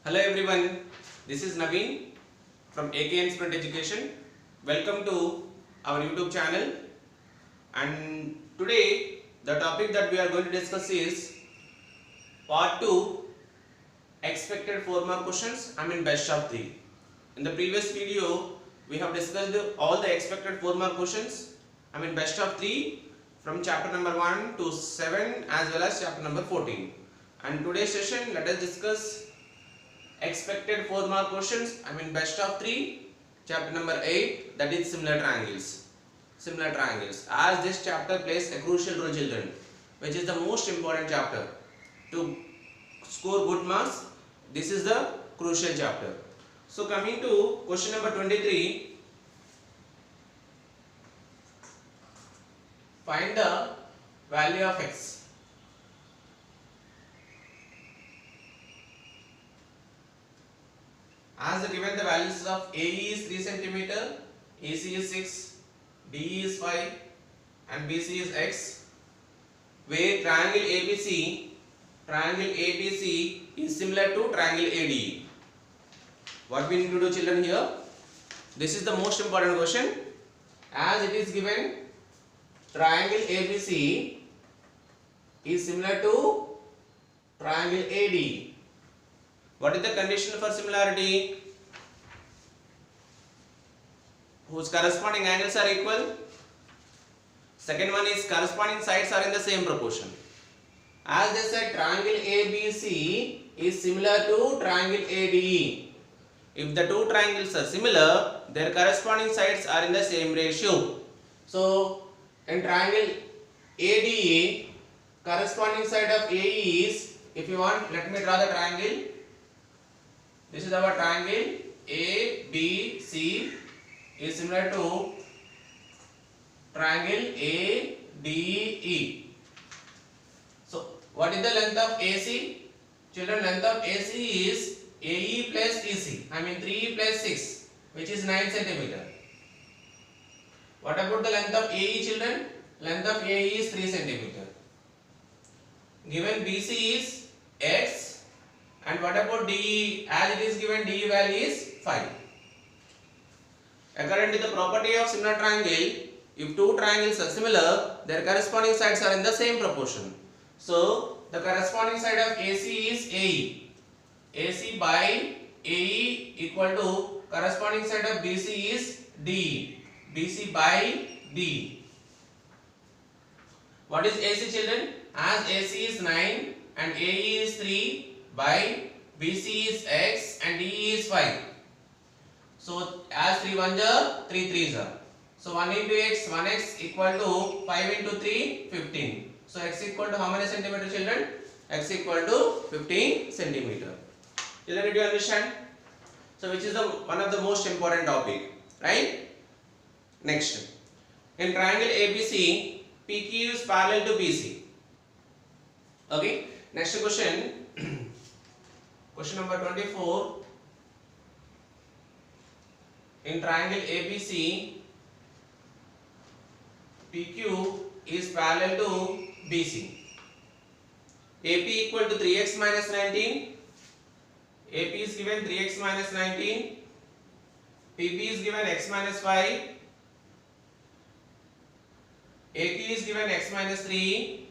Hello everyone, this is Naveen from AKN Sprint Education. Welcome to our YouTube channel, and today the topic that we are going to discuss is part 2 expected 4 mark questions, best of 3. In the previous video we have discussed all the expected 4 mark questions, best of 3 from chapter number 1 to 7 as well as chapter number 14. And today's session let us discuss expected 4 mark questions, best of 3 chapter number 8, that is similar triangles. As this chapter plays a crucial role, children, which is the most important chapter to score good marks. This is the crucial chapter. So coming to question number 23, find the value of x. As given, the values of AE is 3 cm, AC is 6, DE is 5 and BC is x, where triangle ABC is similar to triangle ADE. What we need to do, children, here? This is the most important question. As it is given, triangle ABC is similar to triangle ADE. What is the condition for similarity? Whose corresponding angles are equal? Second one is corresponding sides are in the same proportion. As they said, triangle ABC is similar to triangle ADE. If the two triangles are similar, their corresponding sides are in the same ratio. So, in triangle ADE, corresponding side of AE is, if you want, let me draw the triangle. This is our triangle ABC is similar to triangle ADE. So, what is the length of AC? Children, length of AC is AE plus EC. 3 plus 6, which is 9 cm. What about the length of AE, children? Length of AE is 3 cm. Given BC is x. And what about DE? As it is given, DE value is 5. According to the property of similar triangle, if two triangles are similar, their corresponding sides are in the same proportion. So, the corresponding side of AC is AE. AC by AE equal to corresponding side of BC is DE. BC by DE. What is AC, children? As AC is 9 and AE is 3, by BC is x and DE is 5. So, as 3 1s are 3 3s are. So, 1 into x, 1x equal to 5 into 3, 15. So, x equal to how many centimeter, children? X equal to 15 centimeter. Children, did you understand? So, which is one of the most important topic, right? Next, in triangle ABC, PQ is parallel to BC. Okay. Next question. Question number 24. In triangle ABC, PQ is parallel to BC. AP equal to 3x minus 19. AP is given 3x minus 19. PB is given x minus 5. AQ is given x minus 3.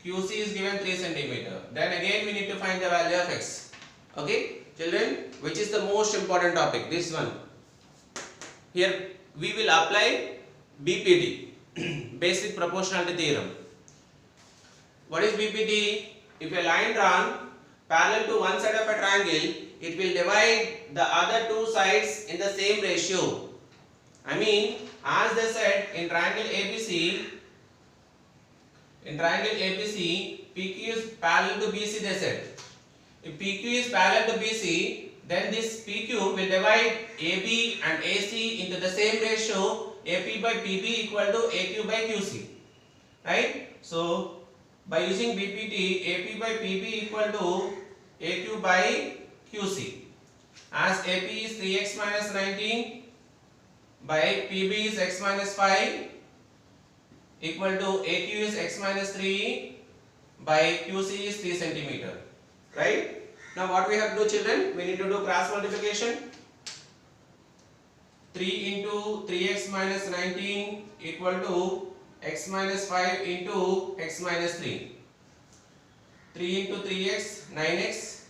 QC is given 3 centimeter. Then again we need to find the value of x. Okay, children, which is the most important topic? This one. Here we will apply BPT, basic proportionality theorem. What is BPT? If a line drawn parallel to one side of a triangle, it will divide the other two sides in the same ratio. As they said, in triangle ABC, PQ is parallel to BC, they said. If PQ is parallel to BC, then this PQ will divide AB and AC into the same ratio, AP by PB equal to AQ by QC. Right? So, by using BPT, AP by PB equal to AQ by QC. As AP is 3x minus 19 by PB is x minus 5 equal to AQ is x minus 3 by QC is 3 centimeter, right? Now what we have to do, children? We need to do cross multiplication. 3 into 3x minus 19 equal to x minus 5 into x minus 3. 3 into 3x, 9x.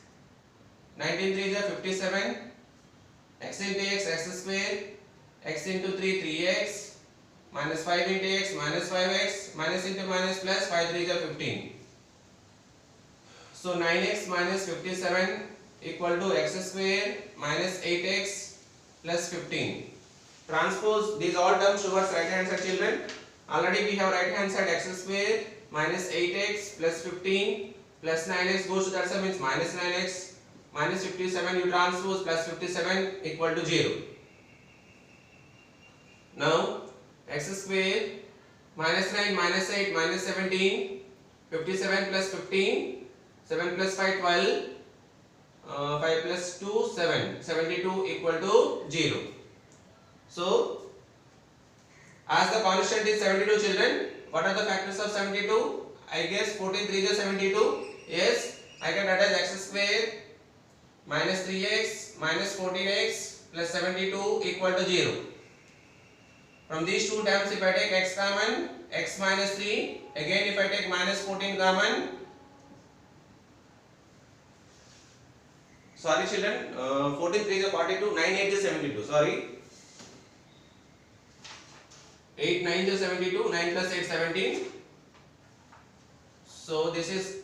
19 3 is 57. X into x, x square. X into 3, 3x. Minus 5 into x, minus 5x. Minus into minus plus, 5 3 is 15. So 9x minus 57 equal to x square minus 8x plus 15. Transpose these all terms towards right hand side, children. Already we have right hand side x square minus 8x plus 15 plus 9x goes to that side, means minus 9x minus 57 you transpose plus 57 equal to 0. Now x square minus 9 minus 8 minus 17, 57 plus 15, 7 plus 5 12, 5 plus 2 7, 72 equal to 0. So as the constant is 72, children, what are the factors of 72? I guess 14 3 is 72. Yes, I can write as x square minus 3x minus 14x plus 72 equal to 0. From these two terms, if I take x common, x minus 3, again if I take minus 14 common, sorry children, 14 3 is 42, 9 8 is 72, sorry. 8 9 is 72, 9 plus 8 17. So this is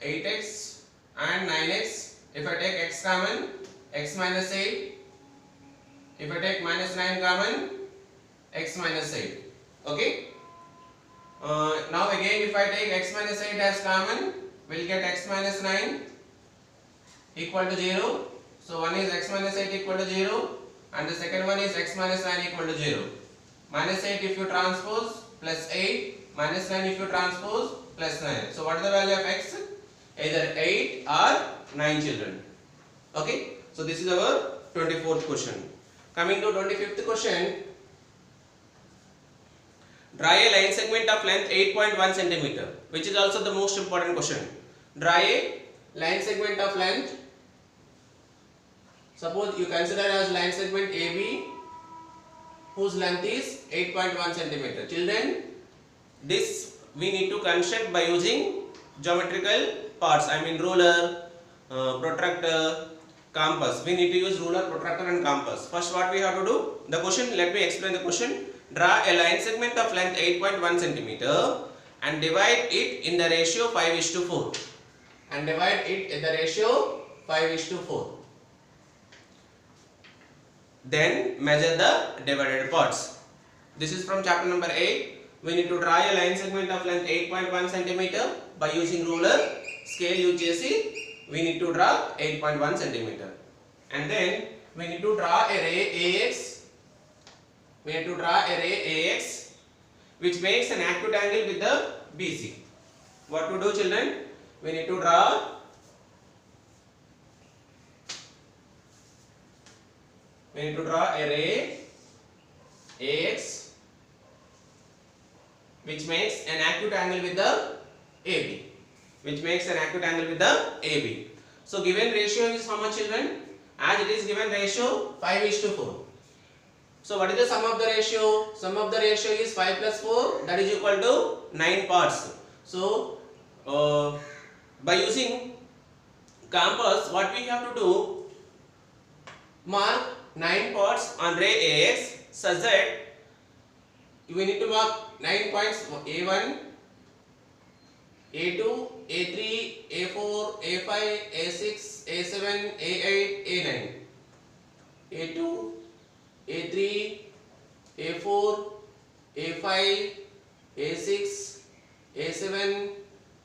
8x and 9x. If I take x common, x minus 8. If I take minus 9 common, x minus 8. Okay. Now again if I take x minus 8 as common, we'll get x minus 9 equal to 0. So one is x minus 8 equal to 0 and the second one is x minus 9 equal to 0. Minus 8 if you transpose plus 8, minus 9 if you transpose plus 9. So what is the value of x? Either 8 or 9, children. Okay. So this is our 24th question. Coming to 25th question. Draw a line segment of length 8.1 cm, which is also the most important question. Draw a line segment of length. Suppose you consider as line segment AB whose length is 8.1 cm. Children, this we need to construct by using geometrical parts. I mean ruler, protractor, compass. We need to use ruler, protractor and compass. First what we have to do? The question, let me explain the question. Draw a line segment of length 8.1 cm and divide it in the ratio 5:4. And divide it in the ratio 5:4. Then measure the divided parts. This is from chapter number 8. We need to draw a line segment of length 8.1 cm by using ruler, scale use chesi. We need to draw 8.1 cm. And then we need to draw a ray AX. We need to draw a ray AX which makes an acute angle with the BC. What to do, children? We need to draw a ray AX which makes an acute angle with the AB. So given ratio is how much, children? As it is given ratio 5:4. So what is the sum of the ratio? Sum of the ratio is 5 plus 4, that is equal to 9 parts. So by using compass, what we have to do? Mark 9 parts on ray AX such that we need to mark 9 points: A1, A2, A3, A4, A5, A6, A7, A8, A9. A2, A3, A4, A5, A6, A7,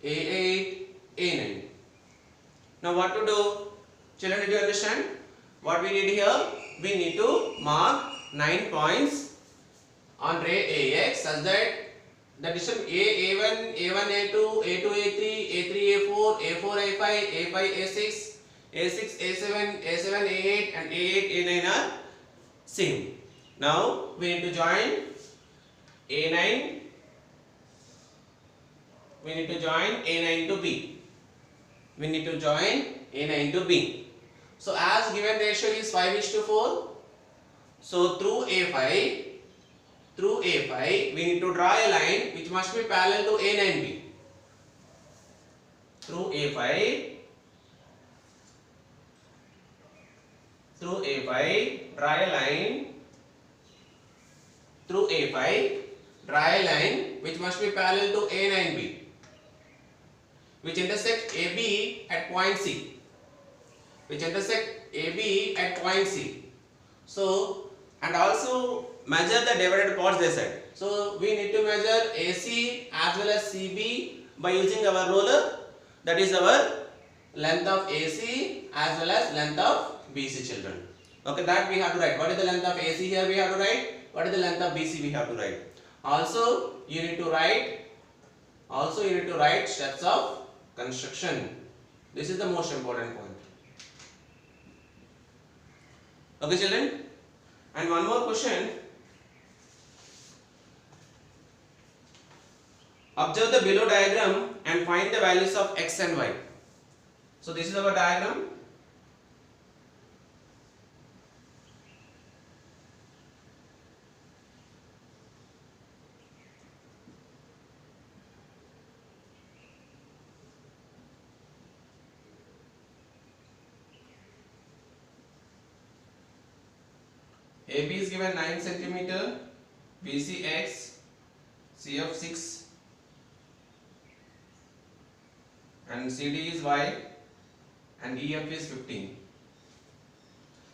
A8, A9. Now what to do? Children, did you understand? What we need here? We need to mark 9 points on ray AX such that the distance A1, A2, A2, A3, A3, A4, A4, A5, A5, A6, A6, A7, A7, A8 and A8, A9 are same. Now we need to join A9 we need to join A9 to B. We need to join A9 to B. So as given ratio is 5:4, so through A5, we need to draw a line which must be parallel to A9B. Through A5, draw a line. Through A5, draw a line which must be parallel to A9B, which intersect AB at point C. So, and also measure the divided parts they said. So we need to measure AC as well as CB by using our ruler. That is our length of AC as well as length of BC, children. Okay, that we have to write. What is the length of AC here we have to write. What is the length of BC we have to write. Also you need to write steps of construction. This is the most important point. Okay, children. And one more question. Observe the below diagram and find the values of x and y. So this is our diagram. AB is given 9 cm, BC x, CF 6 and CD is y and EF is 15.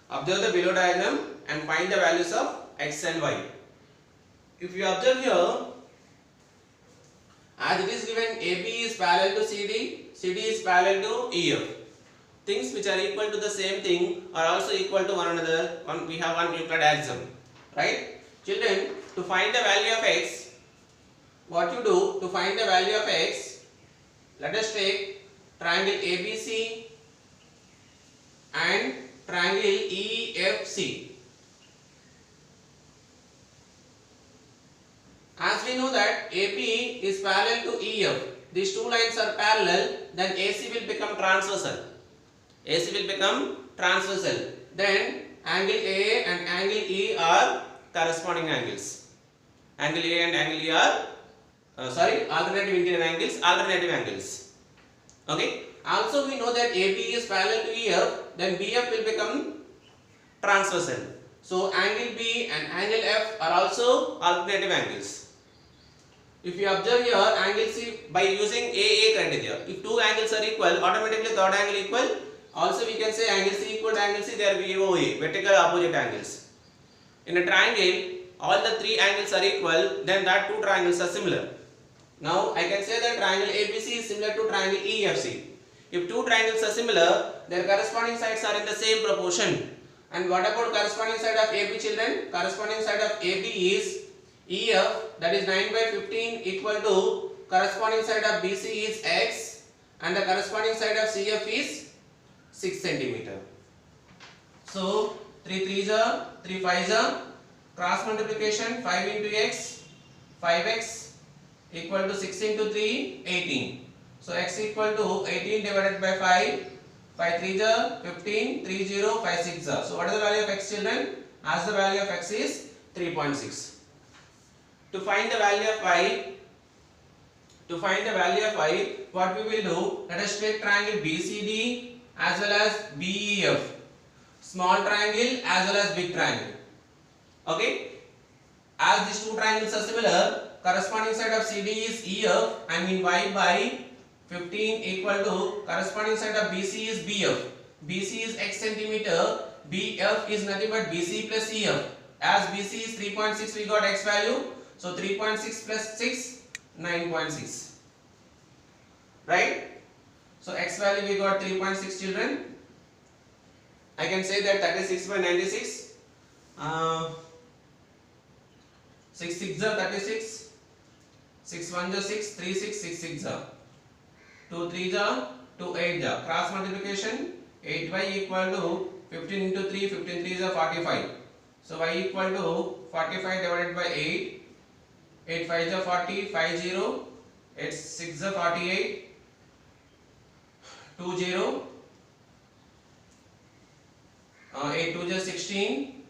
Observe the below diagram and find the values of x and y. If you observe here, as it is given AB is parallel to CD, CD is parallel to EF. Things which are equal to the same thing are also equal to one another. We have one Euclid axiom, right? Children, to find the value of x, what you do to find the value of x, let us take triangle ABC and triangle EFC. As we know that AB is parallel to EF, these two lines are parallel, then AC will become transversal. Then angle A and angle E are corresponding angles. Angle A and angle E are alternative angles. Okay. Also we know that AB is parallel to EF, then BF will become transversal. So angle B and angle F are also alternative angles. If you observe here, angle C by using AA criteria, if two angles are equal, automatically third angle equal. Also we can say angle C equal to angle C, they are VOA, vertical opposite angles. In a triangle, all the three angles are equal, then that two triangles are similar. Now I can say that triangle ABC is similar to triangle EFC. If two triangles are similar, their corresponding sides are in the same proportion. And what about corresponding side of AB, children? Corresponding side of AB is EF, that is 9/15 equal to corresponding side of BC is X and the corresponding side of CF is 6 cm. So 3 3s are 3 5s are, cross multiplication 5 into x, 5x equal to 6 into 3, 18. So x equal to 18 divided by 5, 5 3s are 15, 3 0, 5 6 are. So what is the value of x, children? As the value of x is 3.6. To find the value of y, what we will do, let us take triangle BCD as well as BEF, small triangle as well as big triangle. Okay, as these two triangles are similar, corresponding side of CD is EF and in y by 15 equal to corresponding side of BC is BF. BC is x centimeter, BF is nothing but BC plus EF. As BC is 3.6, we got x value. So 3.6 plus 6, 9.6. Right? So x value we got 3.6, children. I can say that 36 by 96. 6 6 are 36. 6 1 are 6, 3 6, 6 6 are. 2 3 are 2 8 are. Cross multiplication 8y equal to 15 into 3, 15 3 are 45. So y equal to 45 divided by 8. 8 5 is 40, 5 0, It's 6 is 48, 2 0, 8 2 is 16,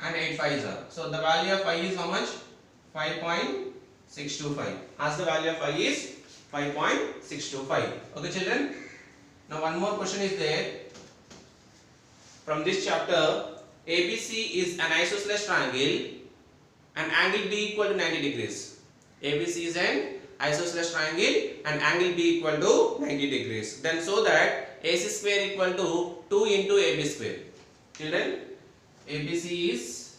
and 8 5 is. So the value of phi is how much? 5.625. As the value of phi is 5.625. Okay, children. Now one more question is there. From this chapter, ABC is an isosceles triangle and angle B equal to 90 degrees. ABC is an isosceles triangle and angle B equal to 90 degrees. Then so that AC square equal to 2 into AB square. Children, ABC is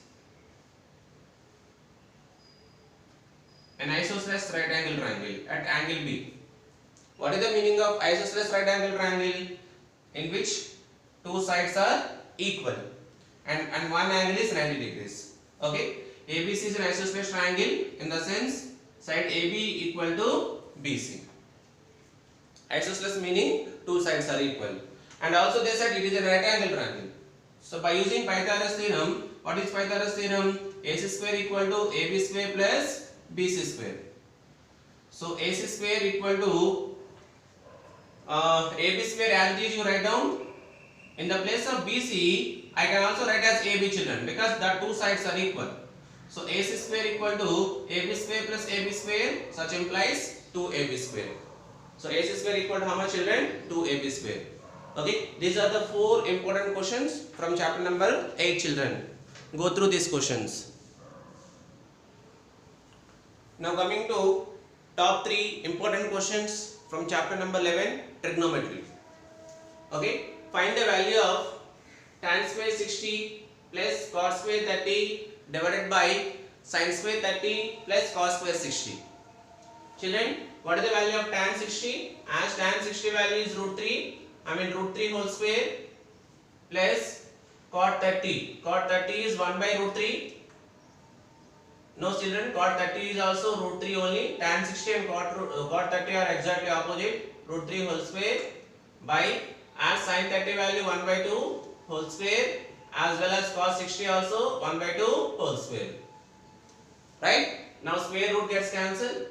an isosceles right angle triangle at angle B. What is the meaning of isosceles right angle triangle? In which two sides are equal and one angle is 90 degrees. Okay, ABC is an isosceles triangle in the sense side AB equal to BC. Isosceles meaning two sides are equal, and also they said it is a right angle triangle. So by using Pythagoras theorem, what is Pythagoras theorem? AC square equal to AB square plus BC square. So AC square equal to AB square as it is you write down. In the place of BC, I can also write as AB, children, because the two sides are equal. So AC square equal to AB square plus AB square, such implies 2AB square. So AC square equal to how much, children? 2AB square. Okay, these are the 4 important questions from chapter number 8, children. Go through these questions. Now coming to top 3 important questions from chapter number 11, trigonometry. Okay, find the value of tan square 60 plus cos square 30 divided by sin square 30 plus cos square 60. Children, what is the value of tan 60? As tan 60 value is root 3, root 3 whole square plus cot 30. Cot 30 is 1 by root 3. No, children, cot 30 is also root 3 only. Tan 60 and cot 30 are exactly opposite. Root 3 whole square by, as sin 30 value 1 by 2 whole square, as well as cos 60 also 1 by 2 whole square. Right? Now square root gets cancelled.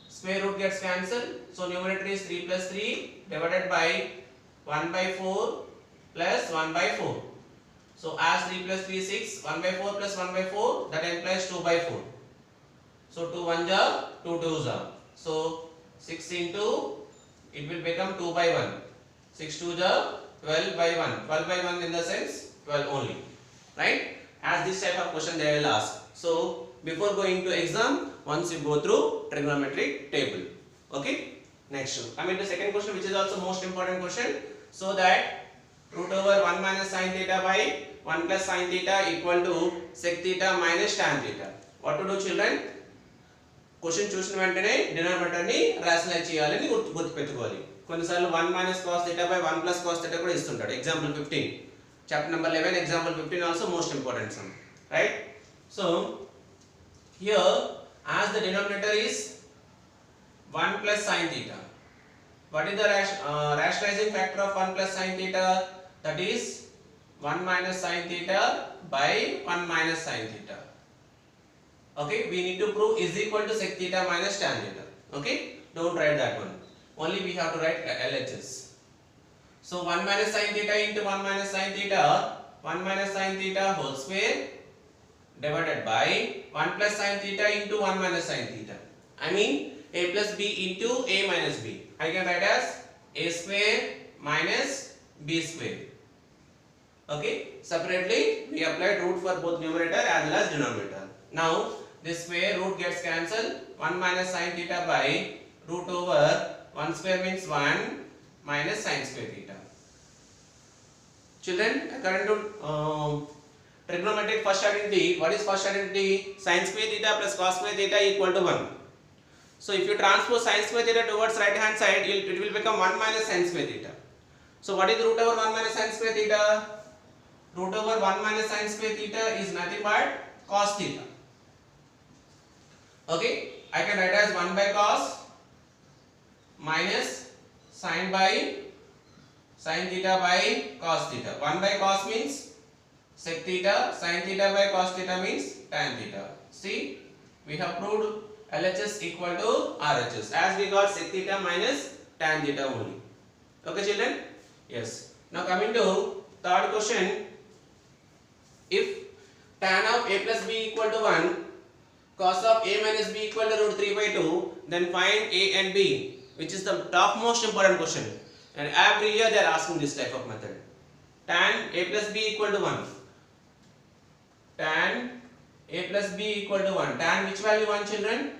Square root gets cancelled. So numerator is 3 plus 3 divided by 1 by 4 plus 1 by 4. So as 3 plus 3 is 6, 1 by 4 plus 1 by 4, that implies 2 by 4. So 2 1 ja, 2 2 ja. So 6 into, it will become 2 by 1. 6 2 ja, 12 by 1. 12 by 1 in the sense 12 only. Right? As this type of question they will ask. So before going to exam, once you go through trigonometric table. Okay? Next. Coming to second question, which is also most important question. So that root over 1 minus sin theta by 1 plus sin theta equal to sec theta minus tan theta. What to do, children? Question చూసిన వెంటనే denominator ని rationalise చేయాలని గుర్తుపెట్టుకోవాలి. కొన్నిసార్లు 1 minus cos theta by 1 plus cos theta కూడా ఇస్తుంటాడు. Example 15. Chapter number 11, example 15 also most important sum. Right? So here, as the denominator is 1 plus sin theta. What is the rationalizing factor of 1 plus sin theta? That is 1 minus sin theta by 1 minus sin theta. Okay, we need to prove is equal to sec theta minus tan theta. Okay, don't write that one. Only we have to write LHS. So 1 minus sin theta into 1 minus sin theta, 1 minus sin theta whole square divided by 1 plus sin theta into 1 minus sin theta. I mean a plus b into a minus b. I can write as a square minus b square. Okay, separately we applied root for both numerator as well as denominator. Now this square root gets cancelled. 1 minus sin theta by root over 1 square means 1 minus sin square theta. Children, according to trigonometric first identity, what is first identity? Sin square theta plus cos square theta equal to 1. So if you transpose sin square theta towards right hand side, it will become 1 minus sin square theta. So what is root over 1 minus sin square theta? Root over 1 minus sin square theta is nothing but cos theta. Okay, I can write as 1 by cos minus sin by sin theta by cos theta. 1 by cos means sec theta, sin theta by cos theta means tan theta. See, we have proved LHS equal to RHS, as we got sec theta minus tan theta only. Okay children? Yes. Now coming to third question. If tan of a plus b equal to 1, cos of a minus b equal to root 3 by 2, then find a and b, which is the topmost important question. And every year they are asking this type of method. Tan a plus b equal to 1. Tan a plus b equal to 1. Tan which value 1 children?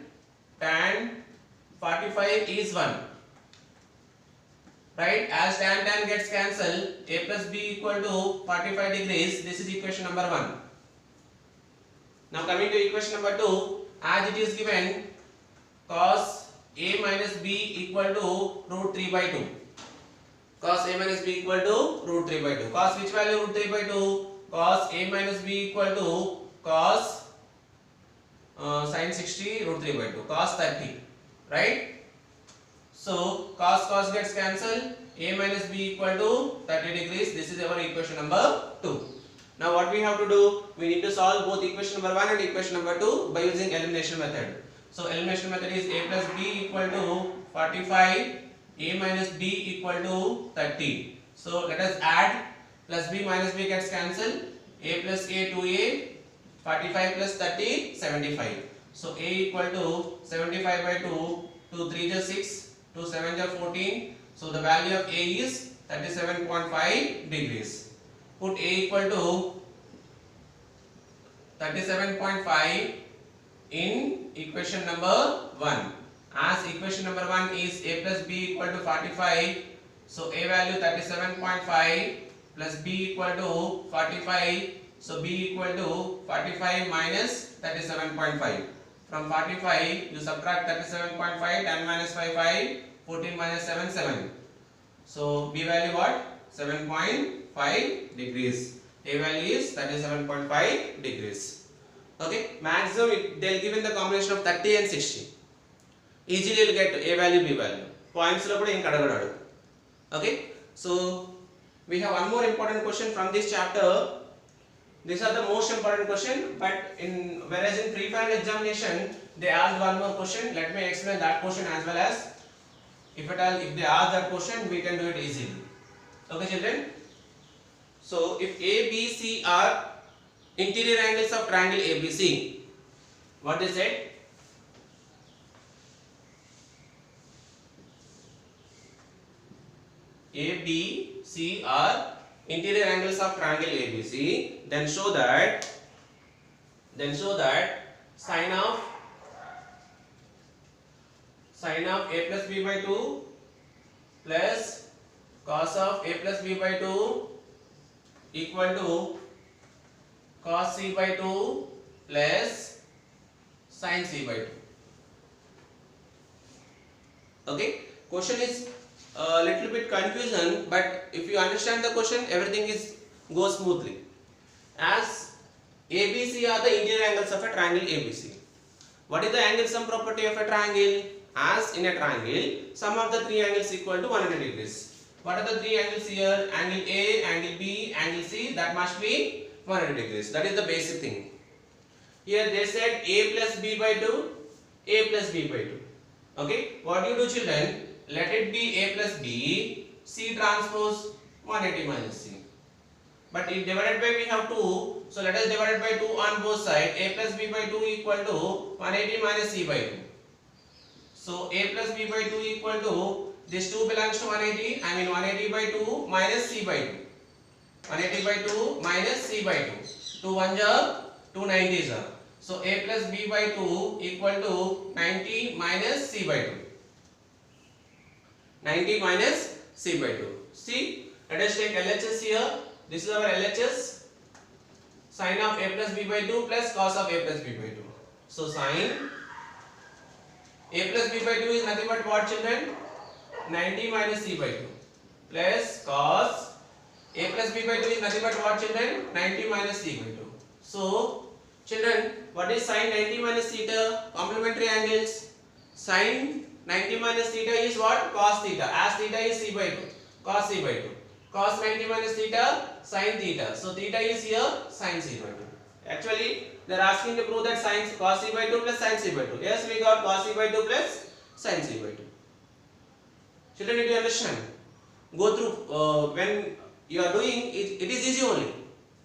Tan 45 is 1. Right? As tan gets cancelled, a plus b equal to 45 degrees. This is equation number 1. Now coming to equation number 2, as it is given, cos a minus b equal to root 3 by 2. Cos a minus b equal to root 3 by 2. Cos which value root 3 by 2? Cos a minus b equal to cos sin 60 root 3 by 2. Cos 30. Right? So cos gets cancelled. A minus b equal to 30 degrees. This is our equation number 2. Now what we have to do? We need to solve both equation number 1 and equation number 2 by using elimination method. So elimination method is a plus b equal to 45, a minus b equal to 30. So let us add, plus b minus b gets cancelled. A plus a 2a, 45 plus 30, 75. So a equal to 75 by 2, 2 3 is 6, 2 7 is 14. So the value of a is 37.5 degrees. Put a equal to 37.5 in equation number 1. As equation number 1 is a plus b equal to 45, so a value 37.5 plus b equal to 45, so b equal to 45 minus 37.5. From 45 you subtract 37.5, 10 minus 5 5, 14 minus 7 7. So b value what? 7.5 degrees. A value is 37.5 degrees. Okay, maximum they'll give in the combination of 30 and 60. Easily you'll get a value, b value. Points lo kuda in kadagadu. Okay, so we have one more important question from this chapter. These are the most important question, but whereas in pre-final examination they asked one more question. Let me explain that question as well as if they ask that question we can do it easily. Okay children. So if A, B, C are interior angles of triangle ABC, what is it? A, B, C are interior angles of triangle ABC, then show that sine of A plus B by 2 plus cos of A plus B by 2 equal to cos C by 2 plus sin C by 2. Okay, question is a little bit confusion, but if you understand the question, everything goes smoothly. As ABC are the interior angles of a triangle ABC. What is the angle sum property of a triangle? As in a triangle, sum of the three angles equal to 100 degrees. What are the three angles here? Angle A, angle B, angle C, that must be 100 degrees. That is the basic thing. Here they said A plus B by 2, A plus B by 2. Okay, what do you do children? Let it be A plus B, C transpose 180 minus C. But if divided by we have 2, so let us divide by 2 on both sides. A plus B by 2 equal to 180 minus C by 2. So A plus B by 2 equal to, this 2 belongs to 180, I mean 180 by 2 minus C by 2. 180 by 2 minus C by 2. 2 1s are 2 90s are. So A plus B by 2 equal to 90 minus C by 2. 90 minus C by 2. See, let us take LHS here. This is our LHS. Sine of A plus B by 2 plus cos of A plus B by 2. So sine A plus B by 2 is nothing but what children? 90 minus C by 2 plus cos A plus B by 2 is nothing but what children? 90 minus C by 2. So children, what is sine 90 minus theta? Complementary angles. Sine 90 minus theta is what? Cos theta. As theta is C by 2. Cos C by 2. Cos 90 minus theta, sin theta. So theta is here, sin C by 2. Actually, They are asking to prove that sin cos c by 2 plus sin c by 2. Yes, we got cos c by 2 plus sin c by 2. Children, did you understand? Go through when you are doing it, it is easy only.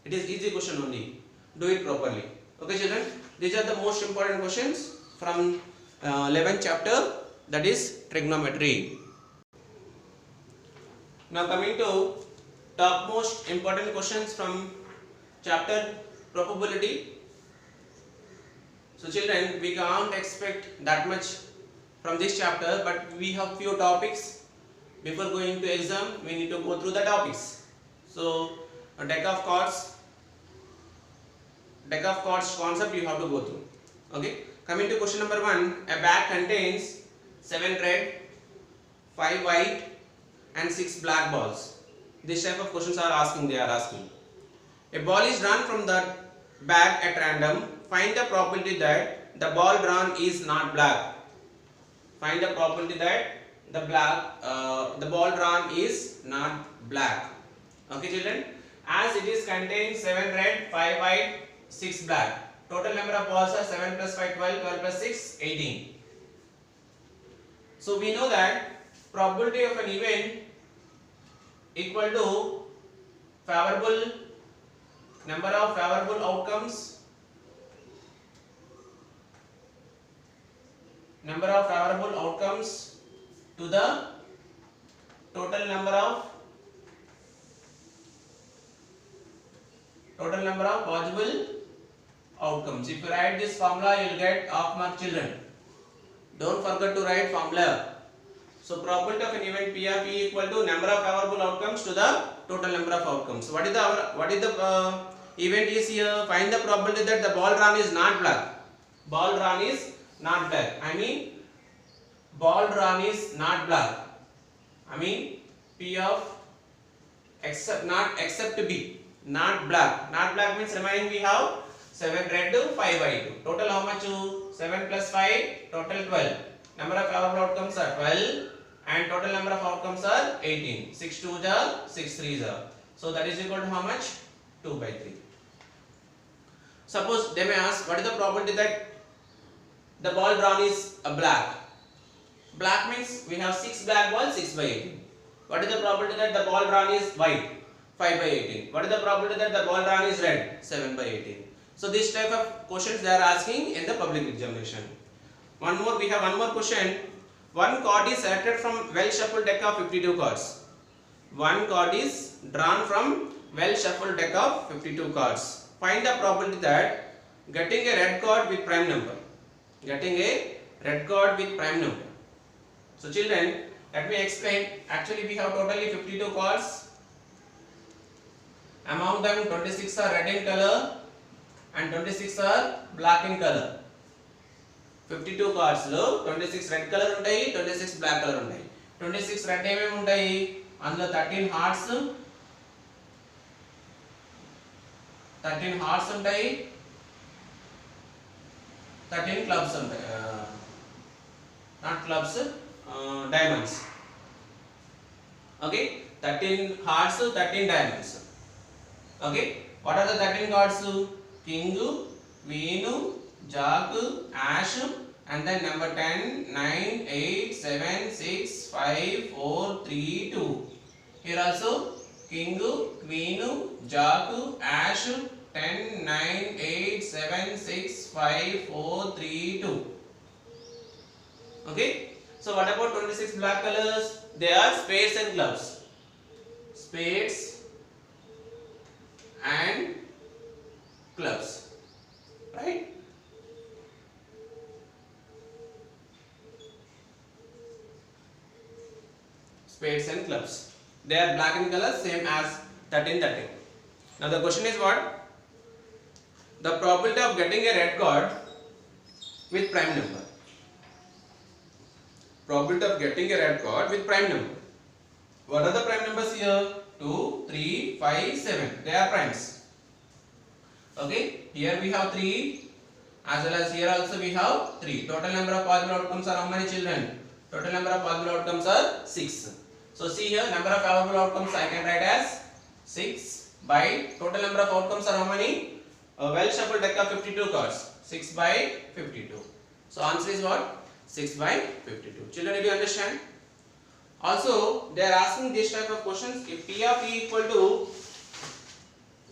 It is easy question only. Do it properly. Okay, children. These are the most important questions from 11th chapter, that is trigonometry. Now coming to topmost important questions from chapter probability. So children, we can't expect that much from this chapter, but we have few topics. Before going to exam, we need to go through the topics. So a deck of cards concept you have to go through. Okay. Coming to question number 1, a bag contains 7 red, 5 white and 6 black balls. This type of questions they are asking. A ball is drawn from the bag at random. Find the probability that the ball drawn is not black. Find the probability that the ball drawn is not black. Okay, children. As it is contains 7 red, 5 white, 6 black. Total number of balls are 7 plus 5, 12, 12 plus 6, 18. So we know that probability of an event equal to number of favorable outcomes to the total number of possible outcomes. If you write this formula, you will get half mark, children. Don't forget to write formula. So probability of an event P of E equal to number of favorable outcomes to the total number of outcomes. What is the event is here? Find the probability that the ball drawn is not black. Ball drawn is not black. I mean ball drawn is not black. I mean P of except B. Not black. Not black means remaining we have 7 red, 5 white. Total how much? 7 plus 5, total 12. Number of favorable outcomes are 12 and total number of outcomes are 18. 6 2s are 6 3s are. So that is equal to how much? 2 by 3. Suppose they may ask what is the probability that the ball drawn is a black. Black means we have 6 black balls, 6 by 18. What is the probability that the ball drawn is white? 5 by 18. What is the probability that the ball drawn is red? 7 by 18. So this type of questions they are asking in the public examination. We have one more question. One card is selected from well shuffled deck of 52 cards. One card is drawn from well shuffled deck of 52 cards. Find the probability that getting a red card with prime number. So children, let me explain. Actually we have totally 52 cards. Among them 26 are red in color and 26 are black in color. 52 cards lo 26 red color untayi, 26 black color untayi. 26 red ఏమేమి ఉంటాయి? అందులో 13 hearts ఉంటాయి, 13 clubs ఉంటాయి. Not clubs, diamonds. Okay, 13 hearts, 13 diamonds. Okay, what are the 13 cards? King, Queen, Jack, Ash, and then number 10, 9, 8, 7, 6, 5, 4, 3, 2. Here also King, Queen, Jack, Ash, 10, 9, 8, 7, 6, 5, 4, 3, 2. Okay. So what about 26 black colors? They are spades and clubs. Spades and clubs. Right? Spades and clubs. They are black in color, same as 13, 13. Now the question is what? The probability of getting a red card with prime number. Probability of getting a red card with prime number. What are the prime numbers here? 2, 3, 5, 7. They are primes. Okay. Here we have 3 as well as here also we have 3. Total number of possible outcomes are how many, children? Total number of possible outcomes are 6. So see here, number of favorable outcomes I can write as 6 by total number of outcomes are how many? a well shuffled deck of 52 cards. 6 by 52. So answer is what? 6 by 52. Children, did you understand? Also, they are asking this type of questions. If P of E equal to,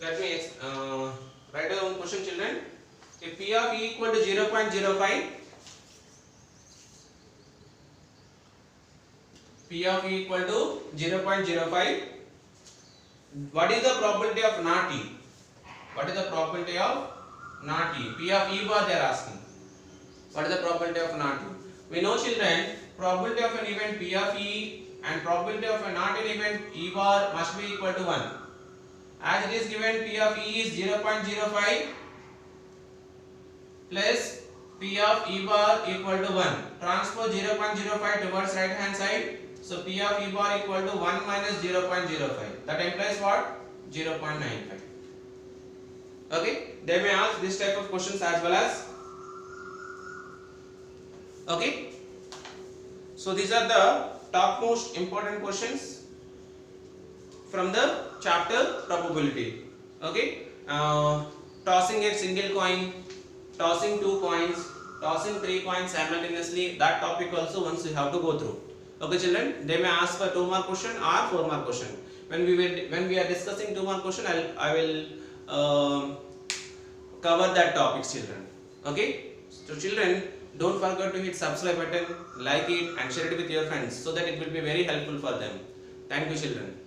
let me write down question, children. If P of E equal to 0.05, P of E equal to 0.05, what is the probability of not E? What is the probability of not E? P of E bar they are asking. What is the probability of not E? We know, children, probability of an event P of E and probability of a not an event E bar must be equal to 1. As it is given, P of E is 0.05 plus P of E bar equal to 1. Transpose 0.05 towards right hand side. So P of E bar equal to 1 minus 0.05. That implies what? 0.95. Okay? They may ask this type of questions as well as. Okay? So these are the topmost important questions from the chapter probability. Okay? Tossing a single coin, tossing 2 coins, tossing 3 coins simultaneously, that topic also once you have to go through. Okay, children, they may ask for 2 more question or 4 more question. When we are discussing 2 more question, I will cover that topics, children. Okay? So children, don't forget to hit subscribe button, like it and share it with your friends so that it will be very helpful for them. Thank you, children.